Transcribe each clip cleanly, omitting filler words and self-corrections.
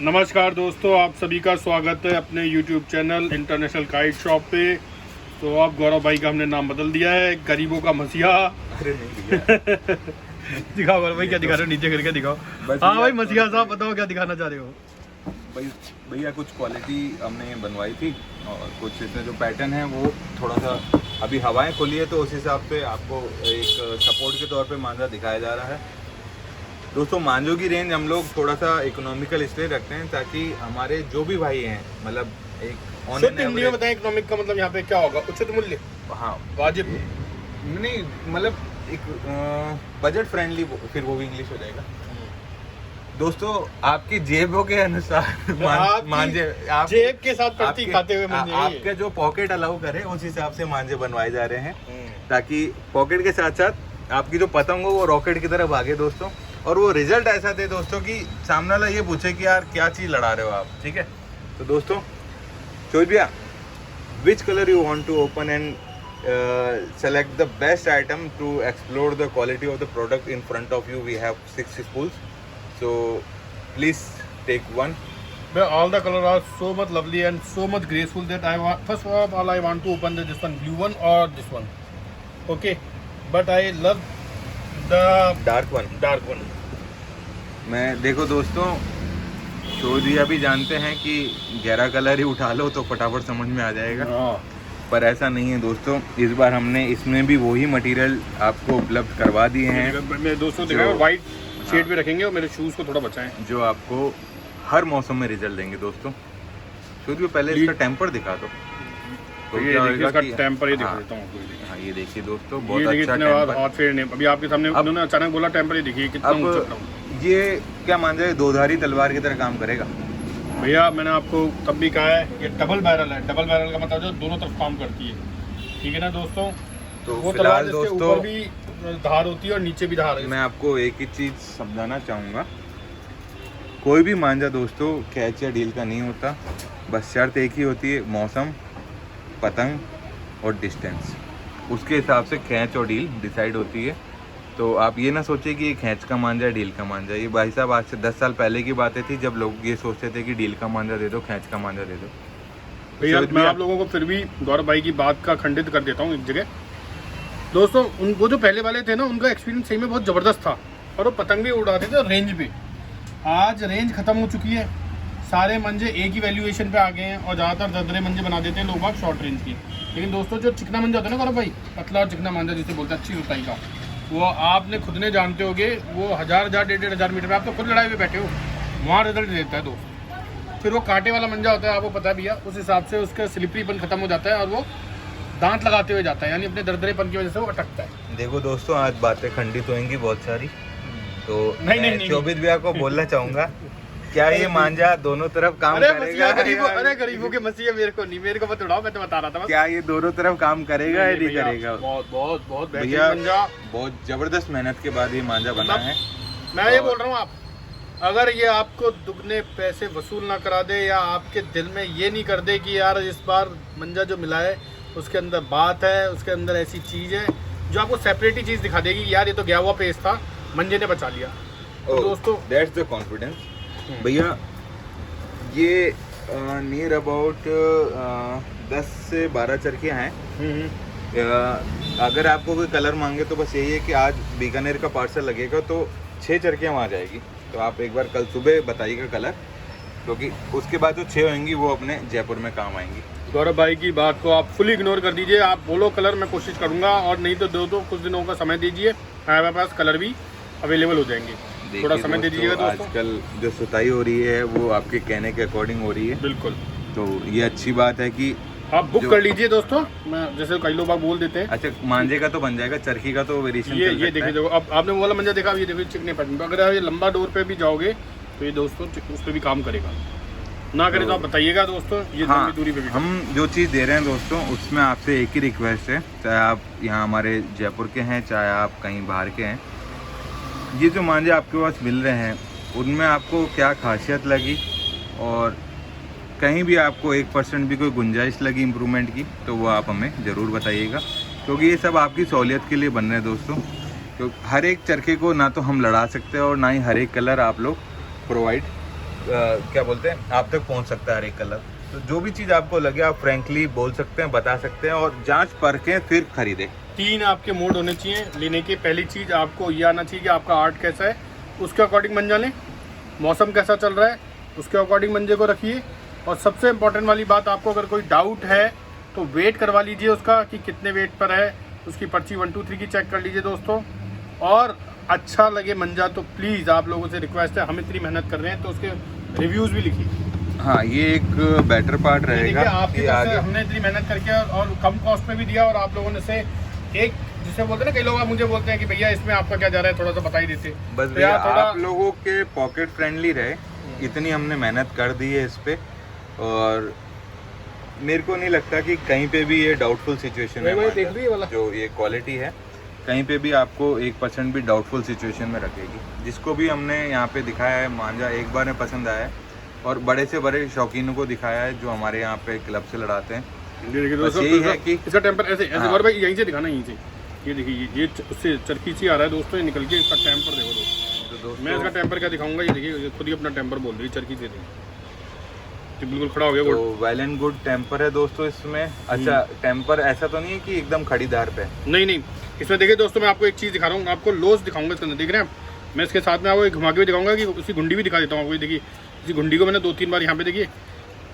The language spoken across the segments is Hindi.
नमस्कार दोस्तों, आप सभी का स्वागत है अपने YouTube channel international kite shop पे। तो अब गौरव भाई का हमने नाम बदल दिया है, गरीबों का मसीहा। अरे नहीं भैया। दिखाओ गौरव भाई, क्या दिखा रहे हो? नीचे करके दिखाओ। हाँ भाई मसीहा साहब, बताओ क्या दिखाना चाह रहे हो? भैया कुछ क्वालिटी हमने बनवाई थी और कुछ इसमें जो पैटर्न है वो थोड़ा सा अभी हवाएं खुली है, तो उस हिसाब से आपको एक सपोर्ट के तौर पे मांझा दिखाया जा रहा है। दोस्तों, मांझों की रेंज हम लोग थोड़ा सा इकोनॉमिकल इसलिए रखते हैं ताकि हमारे जो भी भाई हैं, मतलब एक ऑन एन हिंदी में बताएं, इकोनॉमिक का मतलब यहाँ पे क्या होगा? उचित मूल्य, हाँ वाजिब नहीं, मतलब एक बजट फ्रेंडली, फिर वो भी इंग्लिश हो जाएगा। दोस्तों, आपकी जेबों के अनुसार मांझे जेब के साथ पड़ती खाते हुए आपके जो पॉकेट अलाउ करे उस हिसाब से मांझे बनवाए जा रहे हैं, ताकि पॉकेट के साथ साथ आपकी जो पतंग हो वो रॉकेट की तरह भागे दोस्तों, और वो रिजल्ट ऐसा दे दोस्तों कि सामने वाला ये पूछे कि यार क्या चीज लड़ा रहे हो आप। ठीक है, तो दोस्तों शोज भैया, which colour you want to open and select the best item to explore the quality of the product in front of you. We have 6 spools, so please take one. All the colors are so much lovely and so much graceful that I want, first of all I want to open this one, blue one or this one, okay, but I love the dark one. मैं देखो दोस्तों, शोज भैया भी जानते हैं कि गहरा कलर ही उठा लो तो फटाफट समझ में आ जाएगा, पर ऐसा नहीं है दोस्तों। इस बार हमने इसमें भी वही मटेरियल आपको उपलब्ध करवा दिए हैं। मेरे दोस्तों दिखाएं, और वाइट शेड पे रखेंगे, और मेरे शूज को थोड़ा बचाएं, जो आपको हर मौसम में रिजल्ट देंगे दोस्तों। शुरू पहले इसका टेम्पर दिखा दो, तो ये देखिए इसका टेम्पर ही दिखा देता हूं आपको। हाँ, ये देखिए दोस्तों, बहुत अच्छा टेम्पर। हाथ फेरने अभी आपके सामने उन्होंने अचानक बोला टेम्पर, ही देखिए कितना ऊंचा। ये क्या मान जाए, दोधारी तलवार की तरह काम करेगा भैया। मैंने आपको तब भी कहा है ये डबल बैरल है। डबल बैरल का मतलब जो दोनों तरफ काम करती है, ठीक है ना दोस्तों। तो वो फिलहाल दोस्तों ऊपर भी धार होती है और नीचे भी धार है। मैं आपको एक ही चीज समझाना चाहूँगा, कोई भी मांझा दोस्तों कैच या डील का नहीं होता, बस शर्त एक ही होती है, मौसम, पतंग और डिस्टेंस। उसके हिसाब से खैंच और डील डिसाइड होती है। तो आप ये ना सोचिए कि ये खैंच का मांझा, डील का मांझा। ये भाई साहब आज से 10 साल पहले की बातें थी जब लोग ये सोचते थे कि डील का मांझा दे दो, खैंच का मांझा दे दो। भैया मैं आप लोगों को फिर भी गौरव भाई की बात का खंडित कर देता हूँ एक जगह। दोस्तों उनको जो पहले वाले थे ना, उनका एक्सपीरियंस सही में बहुत ज़बरदस्त था, और वो पतंग भी उड़ाते थे रेंज पे। आज रेंज ख़त्म हो चुकी है, सारे मंजे एक ही वैल्यूएशन पे आ गए हैं, और ज़्यादातर दरदरे मंजे बना देते हैं लोग बाग शॉर्ट रेंज की। लेकिन दोस्तों जो चिकना मंजा होता है ना गौरव भाई, पतला और चिकना मंजा जिसे बोलते हैं, अच्छी रुताई का, वो आपने खुद ने जानते होगे, वो 1000 1,500 मीटर पे आप तो खुद लड़ाई पे बैठे हो, वहाँ रिजल्ट देता है दोस्तों। फिर वो कांटे वाला मंजा होता है, आपको पता है भैया, उस हिसाब से उसका स्लिपरीपन खत्म हो जाता है और वो दांत लगाते हुए जाता है, यानी अपने दरदरेपन की वजह से वो अटकता है। देखो दोस्तों, आज बातें खंडित होंगी बहुत सारी, तो नहीं, शोभित भैया को बोलना चाहूँगा, क्या ये मांझा दोनों तरफ काम करेगा? अरे गरीबों के मसीहा, मेरे को नहीं, मेरे को मत उड़ाओ, मैं तो बता रहा था। क्या ये दोनों तरफ काम करेगा या नहीं करेगा? बहुत भैया, बहुत जबरदस्त मेहनत के बाद ये मांझा बना है। मैं ये बोल रहा हूँ, आप अगर ये आपको दुगने पैसे वसूल ना करा दे, या आपके दिल में ये नहीं कर दे कि यार इस बार मंजा जो मिला है उसके अंदर बात है, उसके अंदर ऐसी चीज़ है जो आपको सेपरेट ही चीज़ दिखा देगी, यार ये तो गया हुआ पेज था, मंजे ने बचा लिया। तो दोस्तों दैट्स द कॉन्फिडेंस। भैया ये नियर अबाउट 10 से 12 चरखियाँ हैं। अगर आपको कोई कलर मांगे तो बस यही है कि आज बीकानेर का पार्सल लगेगा तो 6 चरखियाँ वहाँ जाएगी, तो आप एक बार कल सुबह बताइएगा कलर, क्योंकि उसके बाद जो 6 होंगी वो अपने जयपुर में काम आएंगी। गौरव भाई की बात को आप फुल इग्नोर कर दीजिए, आप बोलो कलर, मैं कोशिश करूँगा, और नहीं तो दो कुछ दिनों का समय दीजिए, हमारे पास कलर भी अवेलेबल हो जाएंगे। थोड़ा समय दीजिएगा दोस्तों। आजकल जो सुताई हो रही है वो आपके कहने के अकॉर्डिंग हो रही है, बिल्कुल, तो ये अच्छी बात है कि आप बुक कर लीजिए दोस्तों। मैं जैसे कई लोग बोल देते हैं, अच्छा मांझे का तो बन जाएगा, चरखी का तो वेरिएशन ये देखिए, देखो अब आपने वो वाला मंजा देखा, ये देखिए चिकने पैटर्न पे, अगर ये लंबा डोर पे भी जाओगे तो ये दोस्तों उस पर भी काम करेगा, ना करे तो आप बताइएगा दोस्तों। ये हाँ, दूरी पे भी हम जो चीज़ दे रहे हैं दोस्तों, उसमें आपसे एक ही रिक्वेस्ट है, चाहे आप यहाँ हमारे जयपुर के हैं, चाहे आप कहीं बाहर के हैं, ये जो मांझे आपके पास मिल रहे हैं उनमें आपको क्या खासियत लगी, और कहीं भी आपको 1% भी कोई गुंजाइश लगी इम्प्रूवमेंट की, तो वो आप हमें ज़रूर बताइएगा, क्योंकि ये सब आपकी सहूलियत के लिए बन रहे हैं दोस्तों। तो हर एक चरखे को ना तो हम लड़ा सकते हैं और ना ही हर एक कलर आप लोग प्रोवाइड क्या बोलते हैं, आप तक पहुंच सकता है हर एक कलर। तो जो भी चीज़ आपको लगे आप फ्रेंकली बोल सकते हैं, बता सकते हैं, और जांच परखें फिर खरीदें। 3 आपके मोड होने चाहिए लेने के। पहली चीज़ आपको ये आना चाहिए कि आपका आर्ट कैसा है, उसके अकॉर्डिंग मंजा लें। मौसम कैसा चल रहा है उसके अकॉर्डिंग मंजे को रखिए। और सबसे इम्पोर्टेंट वाली बात, आपको अगर कोई डाउट है तो वेट करवा लीजिए उसका कि कितने वेट पर है, उसकी पर्ची 1 2 3 की चेक कर लीजिए दोस्तों। और अच्छा लगे मंजा तो प्लीज़ आप लोगों से रिक्वेस्ट है, हम इतनी मेहनत कर रहे हैं तो उसके रिव्यूज़ भी लिखिए। हाँ, ये एक बेटर पार्ट रहेगा। आपकी तरफ से हमने इतनी मेहनत करके और कम कॉस्ट पे भी दिया, और आप लोगों ने से एक जिसे बोलते हैं ना, कई लोग मुझे बोलते हैं कि भैया इसमें आपका क्या जा रहा है, थोड़ा सा बता ही देते। बस तो भैया थोड़ा आप लोगों के पॉकेट फ्रेंडली रहे, इतनी हमने मेहनत कर दी है इस पे। और मेरे को नहीं लगता कि कहीं पे भी ये डाउटफुल सिचुएशन में जो ये क्वालिटी है कहीं पे भी आपको 1% भी डाउटफुल सिचुएशन में रखेगी। जिसको भी हमने यहाँ पे दिखाया है मांझा एक बार में पसंद आया है, और बड़े से बड़े शौकीनों को दिखाया है जो हमारे यहाँ पे क्लब से लड़ाते हैं। यही है कि इसका टेम्पर ऐसे ऐसे और भाई यहीं से दिखाना, यहीं से ये देखिए, ये उससे चरखी सी आ रहा है दोस्तों, ये निकल के इसका टेम्पर देखो दोस्तों। मैं इसका टेम्पर क्या दिखाऊंगा, ये देखिए खुद ही अपना टेम्पर बोल रही है, चरखी से देखिए बिल्कुल खड़ा हो गया। तो वेल एंड गुड टेम्पर है दोस्तों इसमें। अच्छा, टेम्पर ऐसा तो नहीं है कि एकदम खड़ीदार पे? नहीं, इसमें देखिए दोस्तों, मैं आपको एक चीज़ दिखा रहा हूँ, आपको लोस दिखाऊंगा इसके अंदर, देख रहे हैं आप। मैं इसके साथ में आपको घुमा के भी दिखाऊंगा कि उसकी गुंडी भी दिखा देता हूँ आपको। देखिए इसी गुंडी को मैंने 2-3 बार यहाँ पे देखिए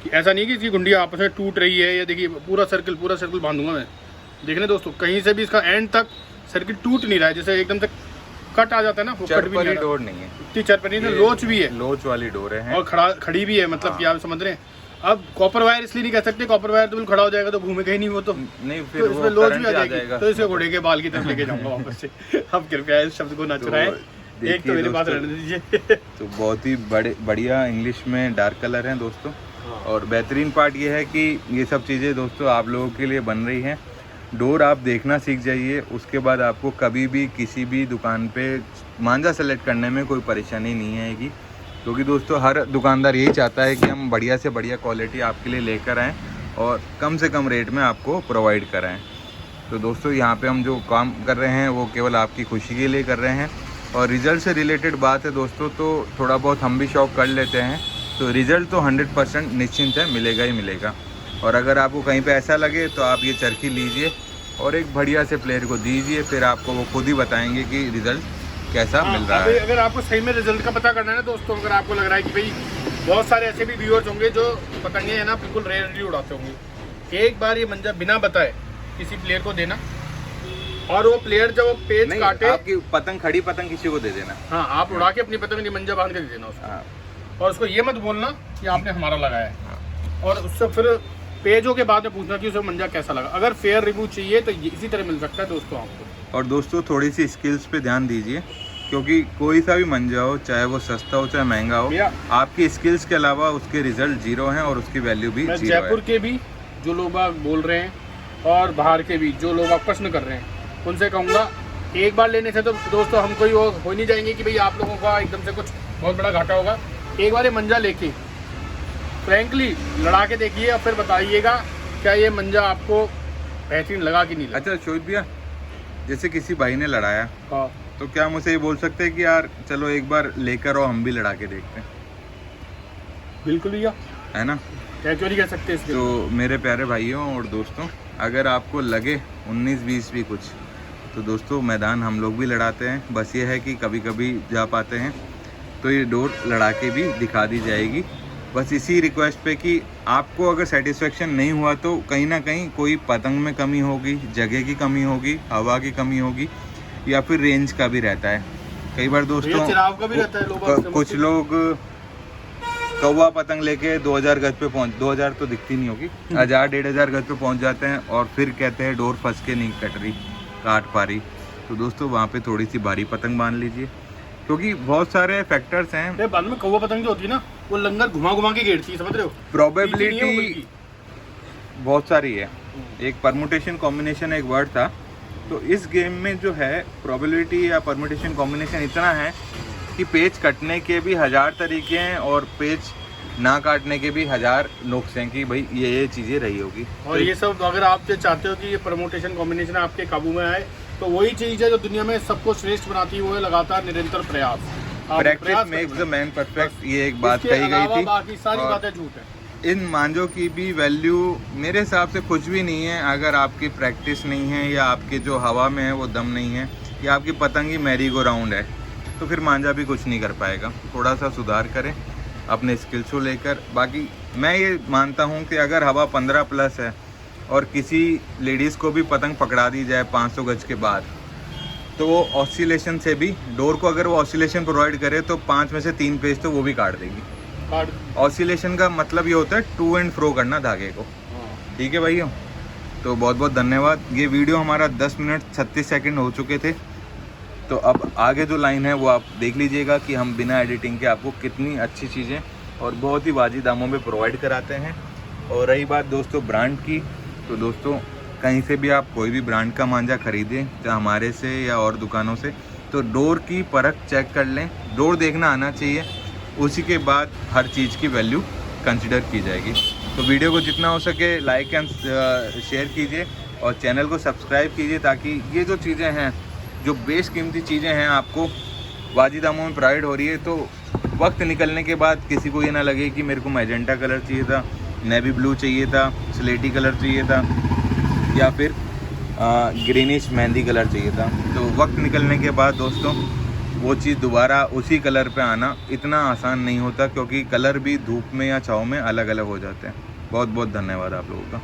कि ऐसा नहीं कि इसकी गुंडी आपस में टूट रही है, या देखिए पूरा सर्कल बांधूंगा मैं। देखने दोस्तों, कहीं से भी इसका एंड तक सर्किल टूट नहीं रहा है, जैसे एकदम से कट आ जाता है ना, वो कट भी नहीं, डोर नहीं है, इतनी चरपरी नहीं, लोच भी है, लोच वाली डोर है और खड़ी भी है, मतलब कि आप समझ रहे हैं। अब कॉपर वायर इसलिए नहीं कह सकते, कॉपर वायर तो बिल्कुल खड़ा हो जाएगा तो घूमेगा ही नहीं वो, तो नहीं फिर तो इसमें लोच भी आ जाएगी। तो इसे घोड़े के बाल की तरफ लेके जाऊंगा वापस से। अब कृपया इस शब्द को न चुराएं, एक तो मेरे पास रहने दीजिए। तो बहुत ही बढ़िया इंग्लिश में डार्क कलर हैं दोस्तों। और बेहतरीन पार्ट ये है कि ये सब चीज़ें दोस्तों आप लोगों के लिए बन रही हैं। डोर आप देखना सीख जाइए, उसके बाद आपको कभी भी किसी भी दुकान पे मांझा सेलेक्ट करने में कोई परेशानी नहीं आएगी, क्योंकि दोस्तों हर दुकानदार यही चाहता है कि हम बढ़िया से बढ़िया क्वालिटी आपके लिए लेकर आएँ और कम से कम रेट में आपको प्रोवाइड कराएँ। तो दोस्तों यहाँ पे हम जो काम कर रहे हैं वो केवल आपकी खुशी के लिए कर रहे हैं। और रिज़ल्ट से रिलेटेड बात है दोस्तों, तो थोड़ा बहुत हम भी शौक कर लेते हैं, तो रिज़ल्ट तो 100% निश्चिंत है, मिलेगा ही मिलेगा। और अगर आपको कहीं पे ऐसा लगे तो आप ये चरखी लीजिए और एक बढ़िया से प्लेयर को दीजिए, फिर आपको वो खुद ही बताएंगे कि रिज़ल्ट कैसा मिल रहा है। अगर आपको सही में रिजल्ट का पता करना है ना दोस्तों, अगर आपको लग रहा है कि भाई बहुत सारे ऐसे भी व्यूअर्स होंगे जो पतंगे है ना बिल्कुल रेयरली उड़ाते होंगे, एक बार ये मंजा बिना बताए किसी प्लेयर को देना, और वो प्लेयर जब वो पेज काटे, आपकी पतंग खड़ी पतंग किसी को दे देना। हाँ, आप उड़ा के अपनी पतंग नहीं मंजा बांध के दे देना उसको। और उसको ये मत बोलना कि आपने हमारा लगाया है, और उससे फिर पेजों के बाद में पूछना कि उसे मंजा कैसा लगा। अगर फेयर रिव्यू चाहिए तो इसी तरह मिल सकता है दोस्तों आपको। और दोस्तों थोड़ी सी स्किल्स पे ध्यान दीजिए, क्योंकि कोई सा भी मंजा हो, चाहे वो सस्ता हो चाहे महंगा हो, आपकी स्किल्स के अलावा उसके रिजल्ट जीरो हैं और उसकी वैल्यू भी जीरो है। जयपुर के भी जो लोग बोल रहे हैं और बाहर के भी जो लोग प्रश्न कर रहे हैं, उनसे कहूँगा एक बार लेने से तो दोस्तों हम कोई वो हो नहीं जाएंगे कि भाई आप लोगों का एकदम से कुछ बहुत बड़ा घाटा होगा। एक बार ये मंजा लेके फ्रैंकली लड़ा के देखिए और फिर बताइएगा क्या ये मंजा आपको बेहतरीन लगा कि नहीं लगा। अच्छा शोहित भैया, जैसे किसी भाई ने लड़ाया, हाँ, तो क्या मुझे ये बोल सकते हैं कि यार चलो एक बार लेकर आओ, हम भी लड़ा के देखते हैं? बिल्कुल भैया, है ना, क्या क्यों नहीं कह सकते इसके। तो मेरे प्यारे भाइयों और दोस्तों, अगर आपको लगे 19-20 भी कुछ, तो दोस्तों मैदान हम लोग भी लड़ाते हैं। बस ये है कि कभी कभी जा पाते हैं तो ये डोर लड़ा के भी दिखा दी जाएगी। बस इसी रिक्वेस्ट पे कि आपको अगर सेटिस्फेक्शन नहीं हुआ तो कहीं ना कहीं कोई पतंग में कमी होगी, जगह की कमी होगी, हवा की कमी होगी, या फिर रेंज का भी रहता है। कई बार दोस्तों चिराग का भी रहता है, कुछ लोग कौवा पतंग लेके 2000 गज पे पहुंच, 2000 तो दिखती नहीं होगी, 1000-1500 गज पे पहुंच जाते हैं और फिर कहते हैं डोर फंस के नहीं कट रही, काट पा रही। तो दोस्तों वहाँ पे थोड़ी सी भारी पतंग बांध लीजिए, क्योंकि बहुत सारे फैक्टर्स हैं। बाद में कौवा पतंग जो होती है ना, वो लंगर घुमा घुमा के घेरती है, समझ रहे हो। प्रोबेबिलिटी बहुत सारी है, एक परमुटेशन कॉम्बिनेशन एक वर्ड था, तो इस गेम में जो है प्रोबेबिलिटी या परमुटेशन कॉम्बिनेशन इतना है कि पेज कटने के भी 1000 तरीके हैं और पेज ना काटने के भी 1000 नुक्स हैं कि भाई ये चीज़ें रही होगी। और ये सब अगर आप चाहते हो कि ये परमुटेशन कॉम्बिनेशन आपके काबू में आए, तो वही चीज़ है जो दुनिया में सबको श्रेष्ठ बनाती है, वो है लगातार निरंतर प्रयास। Practice makes the man perfect, ये एक बात इसके कही गई अलावा थी। बाकी सारी और बातें झूठ है। इन मांझों की भी वैल्यू मेरे हिसाब से कुछ भी नहीं है अगर आपकी प्रैक्टिस नहीं है, या आपके जो हवा में है वो दम नहीं है, या आपकी पतंग ही मैरी गो राउंड है, तो फिर मांझा भी कुछ नहीं कर पाएगा। थोड़ा सा सुधार करें अपने स्किल्स को लेकर। बाकी मैं ये मानता हूँ कि अगर हवा 15 प्लस है और किसी लेडीज़ को भी पतंग पकड़ा दी जाए 500 गज के बाद, तो वो ऑसिलेशन से भी, डोर को अगर वो ऑसिलेशन प्रोवाइड करे तो 5 में से 3 पेज तो वो भी काट देगी। ऑसिलेशन का मतलब ये होता है टू एंड फ्रो करना धागे को। ठीक है भाइयों, तो बहुत बहुत धन्यवाद। ये वीडियो हमारा 10 मिनट 36 सेकंड हो चुके थे, तो अब आगे जो लाइन है वो आप देख लीजिएगा कि हम बिना एडिटिंग के आपको कितनी अच्छी चीज़ें और बहुत ही वाजिब दामों में प्रोवाइड कराते हैं। और रही बात दोस्तों ब्रांड की, तो दोस्तों कहीं से भी आप कोई भी ब्रांड का मांझा खरीदें, चाहे हमारे से या और दुकानों से, तो डोर की परख चेक कर लें, डोर देखना आना चाहिए, उसी के बाद हर चीज़ की वैल्यू कंसिडर की जाएगी। तो वीडियो को जितना हो सके लाइक एंड शेयर कीजिए और चैनल को सब्सक्राइब कीजिए, ताकि ये जो चीज़ें हैं, जो बेशकीमती चीज़ें हैं, आपको वाजिब दामों में प्रोवाइड हो रही है। तो वक्त निकलने के बाद किसी को ये ना लगे कि मेरे को मैजेंटा कलर चाहिए था, नेवी ब्लू चाहिए था, स्लेटी कलर चाहिए था, या फिर ग्रीनिश मेहंदी कलर चाहिए था। तो वक्त निकलने के बाद दोस्तों वो चीज़ दोबारा उसी कलर पे आना इतना आसान नहीं होता, क्योंकि कलर भी धूप में या छाँव में अलग अलग हो जाते हैं। बहुत बहुत धन्यवाद आप लोगों का।